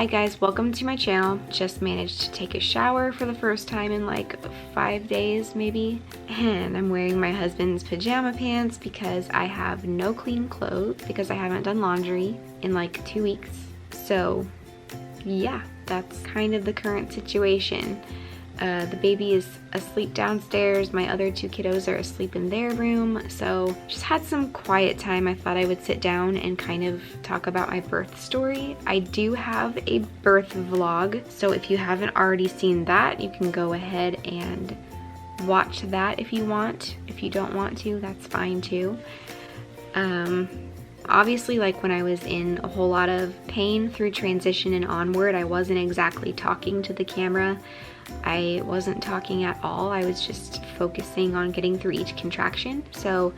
guys, welcome to my channel. Just managed to take a shower for the first time in like 5 days maybe. And I'm wearing my husband's pajama pants because I have no clean clothes because I haven't done laundry in like 2 weeks. So yeah, that's kind of the current situation. The baby is asleep downstairs. My other 2 kiddos are asleep in their room. So just had some quiet time. I thought I would sit down and kind of talk about my birth story. I do have a birth vlog. So if you haven't already seen that, you can go ahead and watch that if you want. If you don't want to, that's fine too. Obviously, like when I was in a whole lot of pain through transition and onward, I wasn't exactly talking to the camera. I wasn't talking at all. I was just focusing on getting through each contraction. So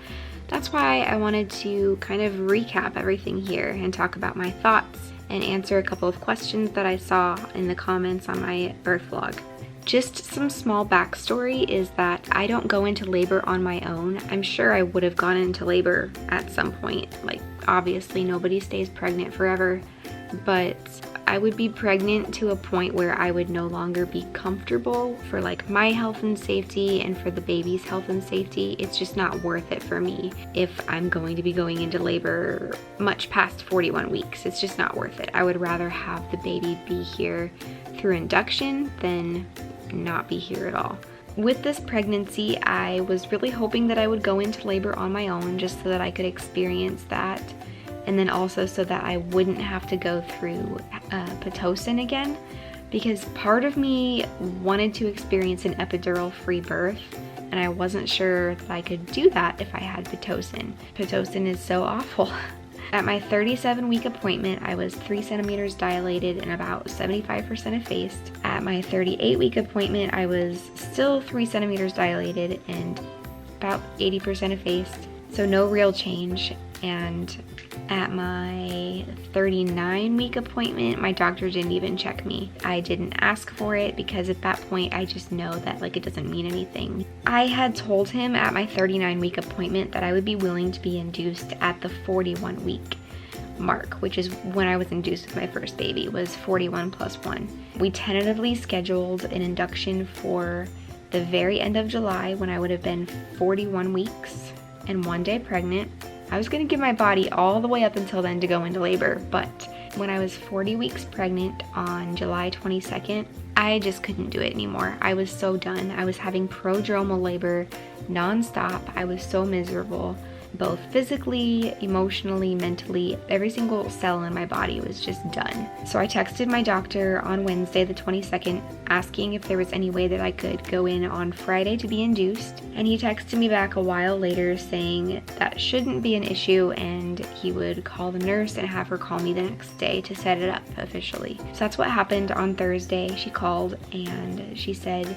that's why I wanted to kind of recap everything here and talk about my thoughts and answer a couple of questions that I saw in the comments on my birth vlog. Just some small backstory is that I don't go into labor on my own. I'm sure I would have gone into labor at some point. Like, obviously nobody stays pregnant forever, but I would be pregnant to a point where I would no longer be comfortable for like my health and safety and for the baby's health and safety. It's just not worth it for me if I'm going to be going into labor much past 41 weeks. It's just not worth it. I would rather have the baby be here through induction than not be here at all. With this pregnancy, I was really hoping that I would go into labor on my own just so that I could experience that, and then also so that I wouldn't have to go through Pitocin again, because part of me wanted to experience an epidural-free birth, and I wasn't sure that I could do that if I had Pitocin. Pitocin is so awful. At my 37-week appointment, I was 3 centimeters dilated and about 75% effaced. At my 38-week appointment, I was still 3 centimeters dilated and about 80% effaced, so no real change. And at my 39-week appointment, my doctor didn't even check me. I didn't ask for it because at that point I just know that like it doesn't mean anything. I had told him at my 39-week appointment that I would be willing to be induced at the 41-week mark, which is when I was induced with my first baby, was 41 plus 1. We tentatively scheduled an induction for the very end of July when I would have been 41 weeks and 1 day pregnant. I was gonna give my body all the way up until then to go into labor, but when I was 40 weeks pregnant on July 22nd, I just couldn't do it anymore. I was so done. I was having prodromal labor nonstop. I was so miserable, both physically, emotionally, mentally. Every single cell in my body was just done. So I texted my doctor on Wednesday the 22nd asking if there was any way that I could go in on Friday to be induced, and he texted me back a while later saying that shouldn't be an issue and he would call the nurse and have her call me the next day to set it up officially. So that's what happened on Thursday. She called and she said,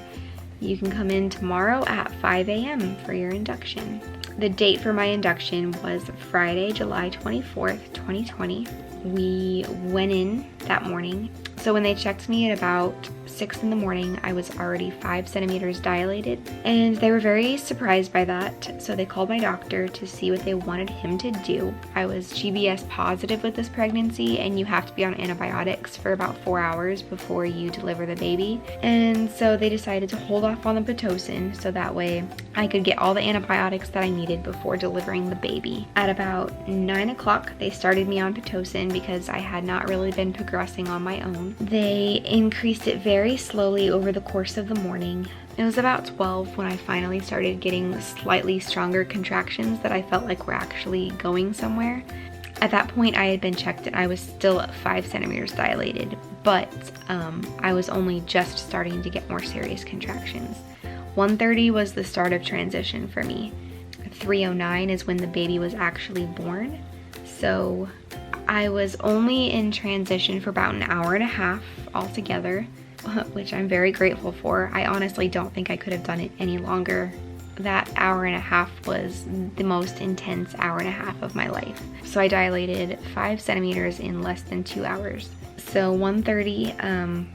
"You can come in tomorrow at 5 a.m. for your induction." The date for my induction was Friday, July 24th, 2020. We went in that morning. So when they checked me at about 6 in the morning, I was already 5 centimeters dilated, and they were very surprised by that. So they called my doctor to see what they wanted him to do. I was GBS positive with this pregnancy, and you have to be on antibiotics for about 4 hours before you deliver the baby. And so they decided to hold off on the Pitocin so that way I could get all the antibiotics that I needed before delivering the baby. At about 9 o'clock, they started me on Pitocin because I had not really been progressing on my own. They increased it very slowly over the course of the morning. It was about 12 when I finally started getting slightly stronger contractions that I felt like were actually going somewhere. At that point, I had been checked and I was still at 5 centimeters dilated, but I was only just starting to get more serious contractions. 1:30 was the start of transition for me. 3:09 is when the baby was actually born. So I was only in transition for about an hour and a half altogether, which I'm very grateful for. I honestly don't think I could have done it any longer. That hour and a half was the most intense hour and a half of my life. So I dilated 5 centimeters in less than 2 hours. So 1:30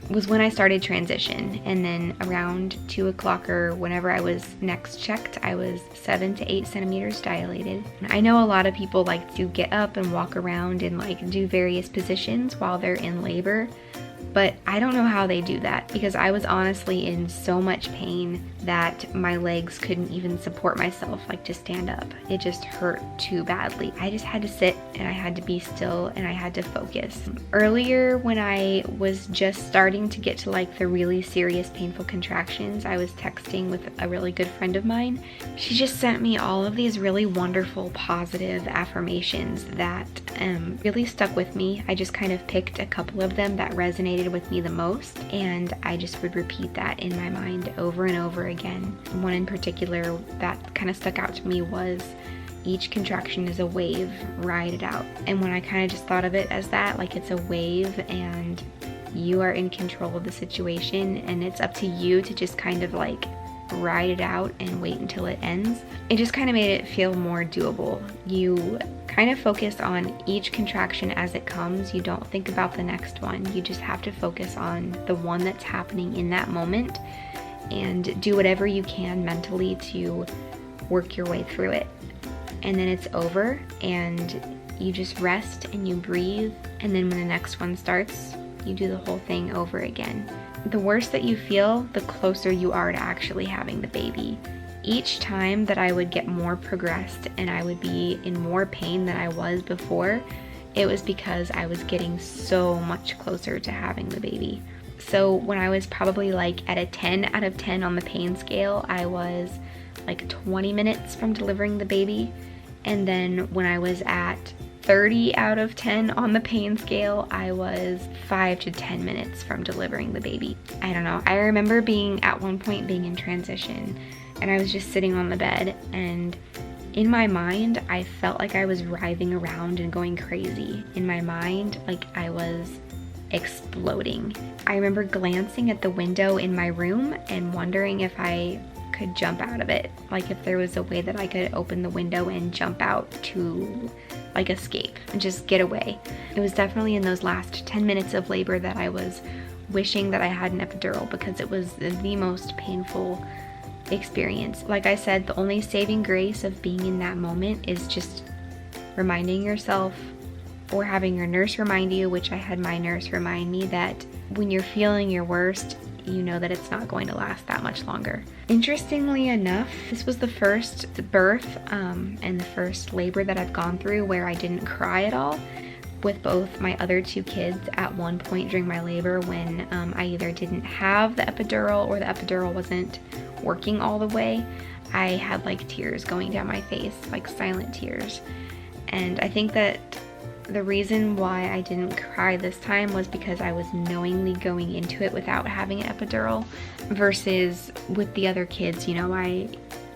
was when I started transition, and then around 2 o'clock or whenever I was next checked, I was 7 to 8 centimeters dilated. I know a lot of people like to get up and walk around and like do various positions while they're in labor, But I don't know how they do that, because I was honestly in so much pain that my legs couldn't even support myself, like to stand up. It just hurt too badly. I just had to sit and I had to be still and I had to focus. Earlier, when I was just starting to get to like the really serious painful contractions, I was texting with a really good friend of mine. She just sent me all of these really wonderful positive affirmations that really stuck with me. I just kind of picked a couple of them that resonated with me the most, and I just would repeat that in my mind over and over again. One in particular that kind of stuck out to me was, each contraction is a wave, ride it out. And when I kind of just thought of it as that, like it's a wave and you are in control of the situation and it's up to you to just kind of like ride it out and wait until it ends, it just kind of made it feel more doable. You kind of focus on each contraction as it comes. You don't think about the next one. You just have to focus on the one that's happening in that moment and do whatever you can mentally to work your way through it. And then it's over and you just rest and you breathe, and then when the next one starts, you do the whole thing over again. The worse that you feel, the closer you are to actually having the baby. Each time that I would get more progressed and I would be in more pain than I was before, it was because I was getting so much closer to having the baby. So when I was probably like at a 10 out of 10 on the pain scale, I was like 20 minutes from delivering the baby. And then when I was at 30 out of 10 on the pain scale, I was 5 to 10 minutes from delivering the baby. I don't know. I remember being at one point being in transition and I was just sitting on the bed, and in my mind, I felt like I was writhing around and going crazy. In my mind, like I was exploding. I remember glancing at the window in my room and wondering if I could jump out of it. Like if there was a way that I could open the window and jump out to like escape and just get away. It was definitely in those last 10 minutes of labor that I was wishing that I had an epidural, because it was the most painful experience. Like I said, the only saving grace of being in that moment is just reminding yourself, or having your nurse remind you, which I had my nurse remind me, that when you're feeling your worst, you know that it's not going to last that much longer. Interestingly enough, this was the first birth and the first labor that I've gone through where I didn't cry at all. With both my other two kids, at one point during my labor when I either didn't have the epidural or the epidural wasn't working all the way, I had like tears going down my face, like silent tears. And I think that the reason why I didn't cry this time was because I was knowingly going into it without having an epidural, versus with the other kids, you know, I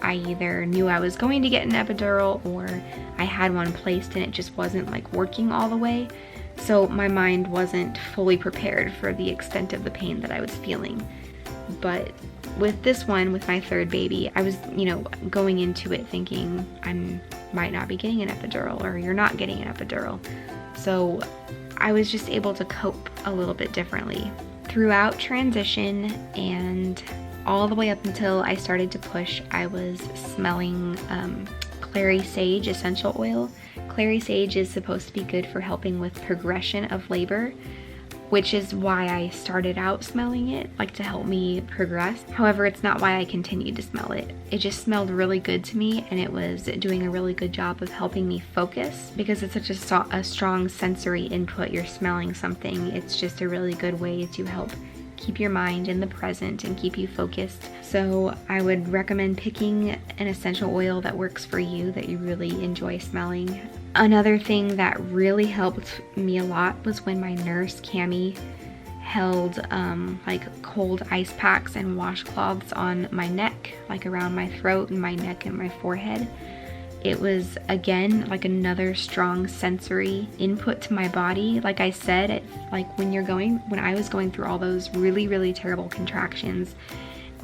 either knew I was going to get an epidural or I had one placed and it just wasn't like working all the way. So my mind wasn't fully prepared for the extent of the pain that I was feeling. But with this one, with my third baby, I was, you know, going into it thinking I might not be getting an epidural, or you're not getting an epidural. So I was just able to cope a little bit differently. Throughout transition and all the way up until I started to push, I was smelling clary sage essential oil. Clary sage is supposed to be good for helping with progression of labor, which is why I started out smelling it, like to help me progress. However, it's not why I continued to smell it. It just smelled really good to me, and it was doing a really good job of helping me focus. Because it's such a strong sensory input, you're smelling something, it's just a really good way to help keep your mind in the present and keep you focused. So I would recommend picking an essential oil that works for you, that you really enjoy smelling. Another thing that really helped me a lot was when my nurse, Cammie, held like cold ice packs and washcloths on my neck, like around my throat and my neck and my forehead. It was, again, like another strong sensory input to my body. Like I said, like when I was going through all those really, really terrible contractions,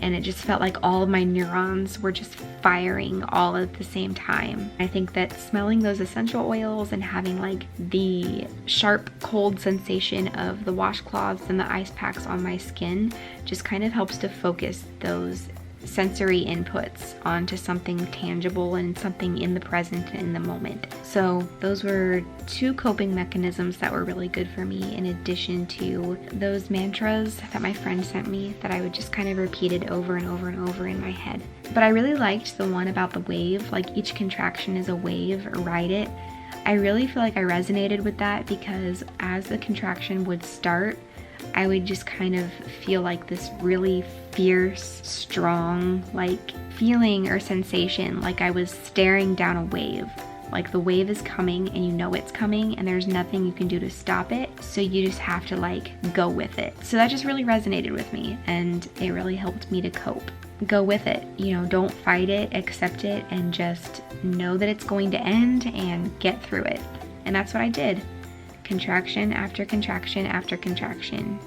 and it just felt like all of my neurons were just firing all at the same time. I think that smelling those essential oils and having like the sharp cold sensation of the washcloths and the ice packs on my skin just kind of helps to focus those sensory inputs onto something tangible and something in the present and in the moment. So those were 2 coping mechanisms that were really good for me, in addition to those mantras that my friend sent me that I would just kind of repeat it over and over and over in my head. But I really liked the one about the wave, like each contraction is a wave, ride it. I really feel like I resonated with that, because as the contraction would start, I would just kind of feel like this really fierce, strong, like feeling or sensation, like I was staring down a wave. Like the wave is coming and you know it's coming and there's nothing you can do to stop it. So you just have to like go with it. So that just really resonated with me, and it really helped me to cope. Go with it, you know, don't fight it, accept it, and just know that it's going to end and get through it. And that's what I did. Contraction after contraction after contraction.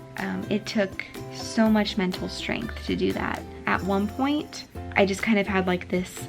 It took so much mental strength to do that. At one point, I just kind of had like this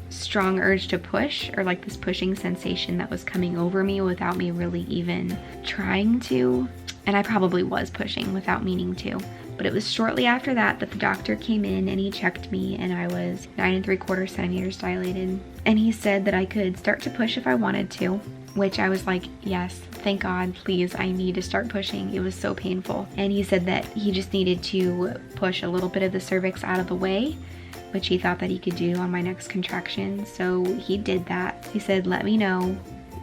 strong urge to push, or like this pushing sensation that was coming over me without me really even trying to. And I probably was pushing without meaning to. But it was shortly after that that the doctor came in and he checked me, and I was 9 3/4 centimeters dilated. And he said that I could start to push if I wanted to, which I was like, yes, thank God, please, I need to start pushing. It was so painful. And he said that he just needed to push a little bit of the cervix out of the way, which he thought that he could do on my next contraction. So he did that. He said, let me know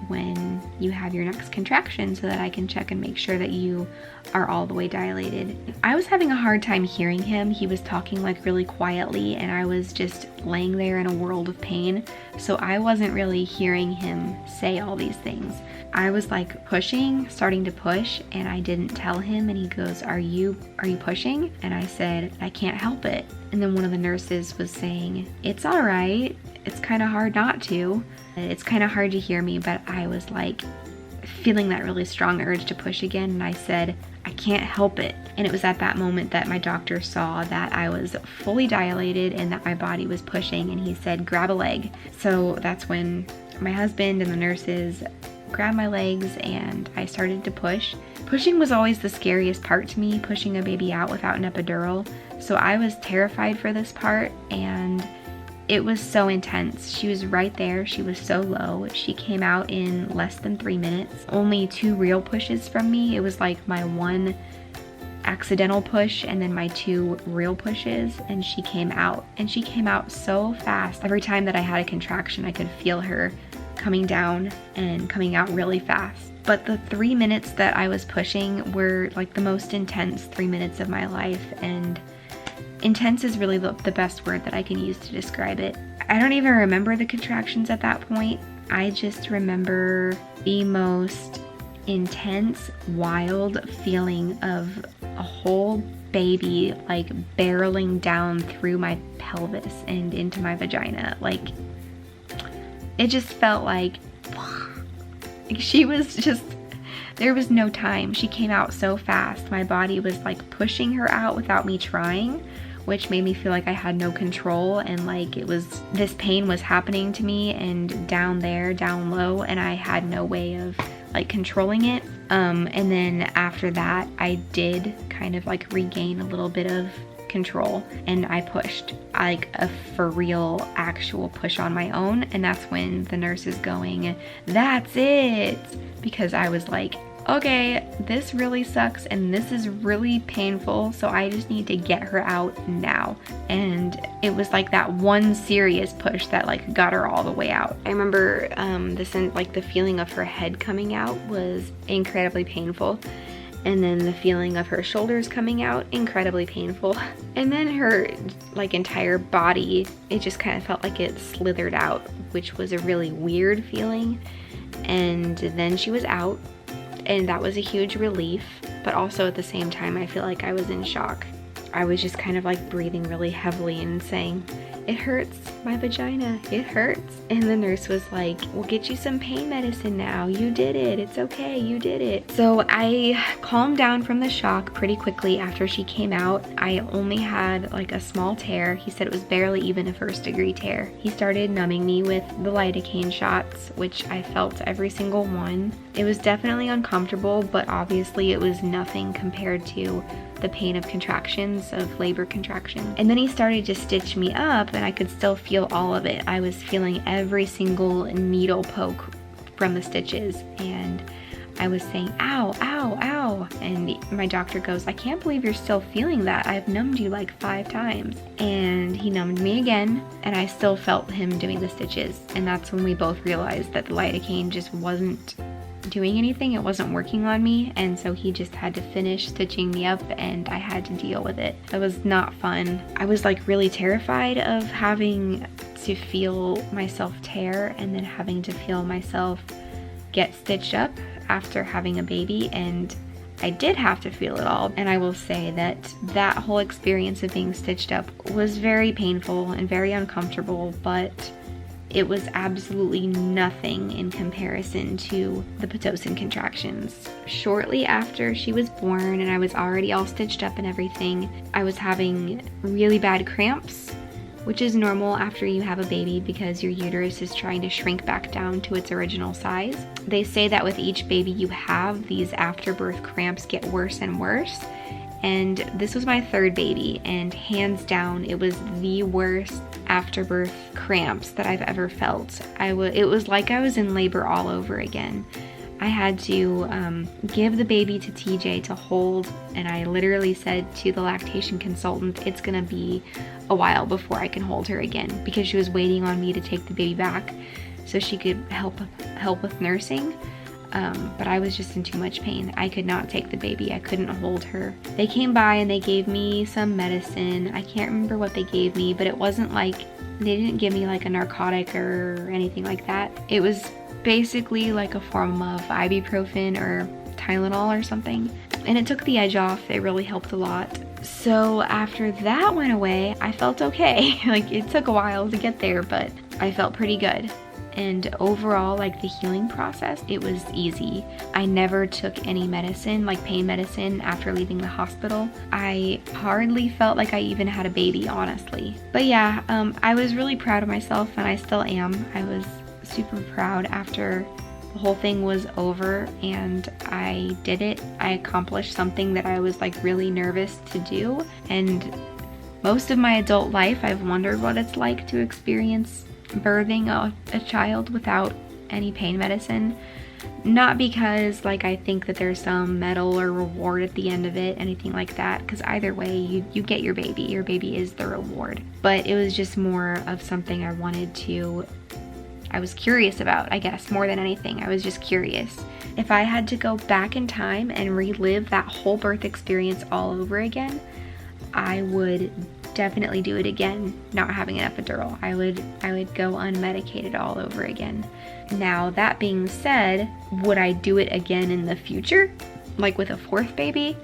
when you have your next contraction so that I can check and make sure that you are all the way dilated. I was having a hard time hearing him. He was talking like really quietly, and I was just laying there in a world of pain. So I wasn't really hearing him say all these things. I was like pushing, starting to push, and I didn't tell him, and he goes, are you pushing? And I said, I can't help it. And then one of the nurses was saying, it's all right. It's kind of hard not to. It's kind of hard to hear me, but I was like feeling that really strong urge to push again, and I said, I can't help it. And it was at that moment that my doctor saw that I was fully dilated and that my body was pushing, and he said, grab a leg. So that's when my husband and the nurses grabbed my legs and I started to push. Pushing was always the scariest part to me, pushing a baby out without an epidural. So I was terrified for this part, and it was so intense. She was right there. She was so low. She came out in less than 3 minutes. Only 2 real pushes from me. It was like my 1 accidental push and then my 2 real pushes, and she came out. And she came out so fast. Every time that I had a contraction, I could feel her coming down and coming out really fast. But the 3 minutes that I was pushing were like the most intense 3 minutes of my life, and intense is really the best word that I can use to describe it. I don't even remember the contractions at that point. I just remember the most intense, wild feeling of a whole baby like barreling down through my pelvis and into my vagina. Like, it just felt like she was just, there was no time. She came out so fast. My body was like pushing her out without me trying, which made me feel like I had no control, and like it was, this pain was happening to me and down there, down low, and I had no way of like controlling it. And then after that, I did kind of like regain a little bit of control, and I pushed like a for real actual push on my own. And that's when the nurse is going, that's it, because I was like, okay, this really sucks and this is really painful, so I just need to get her out now. And it was like that one serious push that like got her all the way out. I remember the feeling of her head coming out was incredibly painful, and then the feeling of her shoulders coming out, incredibly painful, and then her like entire body, it just kind of felt like it slithered out, which was a really weird feeling. And then she was out, and that was a huge relief, but also at the same time I feel like I was in shock. I was just kind of like breathing really heavily and saying, it hurts, my vagina, it hurts. And the nurse was like, we'll get you some pain medicine now. You did it, it's okay, you did it. So I calmed down from the shock pretty quickly after she came out. I only had like a small tear. He said it was barely even a 1st-degree tear. He started numbing me with the lidocaine shots, which I felt every single one. It was definitely uncomfortable, but obviously it was nothing compared to the pain of contractions, of labor contractions. And then he started to stitch me up and I could still feel all of it. I was feeling every single needle poke from the stitches and I was saying, ow, ow, ow. And my doctor goes, I can't believe you're still feeling that. I've numbed you like 5 times. And he numbed me again and I still felt him doing the stitches. And that's when we both realized that the lidocaine just wasn't doing anything. It wasn't working on me, and so he just had to finish stitching me up and I had to deal with it. It was not fun. I was like really terrified of having to feel myself tear and then having to feel myself get stitched up after having a baby, and I did have to feel it all. And I will say that that whole experience of being stitched up was very painful and very uncomfortable, but it was absolutely nothing in comparison to the Pitocin contractions. Shortly after she was born and I was already all stitched up and everything, I was having really bad cramps, which is normal after you have a baby because your uterus is trying to shrink back down to its original size. They say that with each baby you have, these afterbirth cramps get worse and worse. And this was my 3rd baby, and hands down, it was the worst afterbirth cramps that I've ever felt. It was like I was in labor all over again. I had to give the baby to TJ to hold, and I literally said to the lactation consultant, it's gonna be a while before I can hold her again, because she was waiting on me to take the baby back so she could help with nursing. But I was just in too much pain. I could not take the baby. I couldn't hold her. They came by and they gave me some medicine. I can't remember what they gave me, but it wasn't like, they didn't give me like a narcotic or anything like that. It was basically like a form of ibuprofen or Tylenol or something. And it took the edge off. It really helped a lot. So after that went away, I felt okay. Like it took a while to get there, but I felt pretty good. And overall, like the healing process, it was easy. I never took any medicine, like pain medicine, after leaving the hospital. I hardly felt like I even had a baby, honestly. But yeah, I was really proud of myself, and I still am. I was super proud after the whole thing was over and I did it. I accomplished something that I was like really nervous to do. And most of my adult life, I've wondered what it's like to experience birthing a child without any pain medicine. Not because like I think that there's some medal or reward at the end of it, anything like that, because either way you get your baby is the reward. But it was just more of something I was curious about, I guess, more than anything. I was just curious. If I had to go back in time and relive that whole birth experience all over again, I would definitely do it again, not having an epidural. I would go unmedicated all over again. Now, that being said, would I do it again in the future? Like with a 4th baby?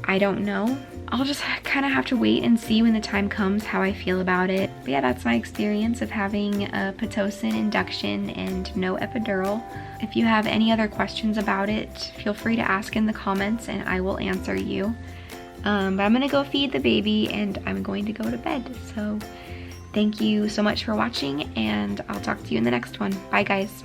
I don't know. I'll just kind of have to wait and see when the time comes how I feel about it. But yeah, that's my experience of having a Pitocin induction and no epidural. If you have any other questions about it, feel free to ask in the comments and I will answer you. But I'm gonna go feed the baby and I'm going to go to bed. So thank you so much for watching and I'll talk to you in the next one. Bye guys.